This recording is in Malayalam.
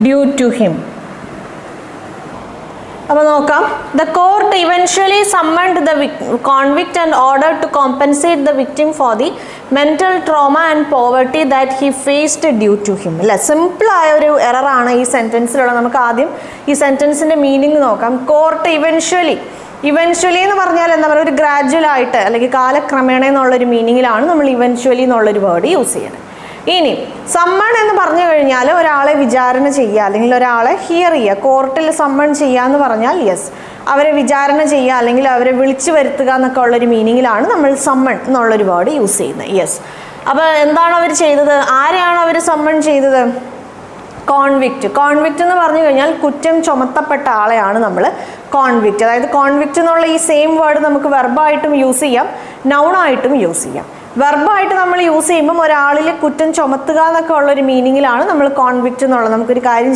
due to him. അപ്പോൾ നോക്കാം, the court eventually summoned the convict and ordered to compensate the victim for the mental trauma and poverty that he faced due to him. അല്ലേ, സിമ്പിൾ ആയ ഒരു എറർ ആണ് ഈ സെൻറ്റൻസിലുള്ള. നമുക്ക് ആദ്യം ഈ സെൻറ്റൻസിൻ്റെ മീനിങ് നോക്കാം. കോർട്ട് ഇവൻച്വലി എന്ന് പറഞ്ഞാൽ എന്താ പറയുക, ഒരു ഗ്രാജുവൽ ആയിട്ട് അല്ലെങ്കിൽ കാലക്രമേണ എന്നുള്ളൊരു മീനിങ്ങിലാണ് നമ്മൾ ഇവൻച്വലി എന്നുള്ളൊരു വേർഡ് യൂസ് ചെയ്യുന്നത്. ഇനി സമ്മൺ എന്ന് പറഞ്ഞു കഴിഞ്ഞാൽ ഒരാളെ വിചാരണ ചെയ്യുക അല്ലെങ്കിൽ ഒരാളെ ഹിയർ ചെയ്യുക. കോർട്ടിൽ സമ്മൺ ചെയ്യുക എന്ന് പറഞ്ഞാൽ യെസ്, അവരെ വിചാരണ ചെയ്യുക അല്ലെങ്കിൽ അവരെ വിളിച്ചു വരുത്തുക എന്നൊക്കെ ഉള്ളൊരു മീനിങ്ങിലാണ് നമ്മൾ സമ്മൺ എന്നുള്ളൊരു വേർഡ് യൂസ് ചെയ്യുന്നത്. യെസ്, അപ്പോൾ എന്താണ് അവർ ചെയ്തത്? ആരെയാണ് അവർ സമ്മൺ ചെയ്തത്? കോൺവിക്റ്റ് എന്ന് പറഞ്ഞു കഴിഞ്ഞാൽ കുറ്റം ചുമത്തപ്പെട്ട ആളെയാണ് നമ്മൾ കോൺവിക്റ്റ്. അതായത് കോൺവിക്റ്റ് എന്നുള്ള ഈ സെയിം വേർഡ് നമുക്ക് വെർബായിട്ടും യൂസ് ചെയ്യാം, നൗണായിട്ടും യൂസ് ചെയ്യാം. വെർബായിട്ട് നമ്മൾ യൂസ് ചെയ്യുമ്പം ഒരാളിൽ കുറ്റം ചുമത്തുക എന്നൊക്കെ ഉള്ളൊരു മീനിങ്ങിലാണ് നമ്മൾ കോൺവിക്റ്റ് എന്നുള്ളത്. നമുക്കൊരു കാര്യം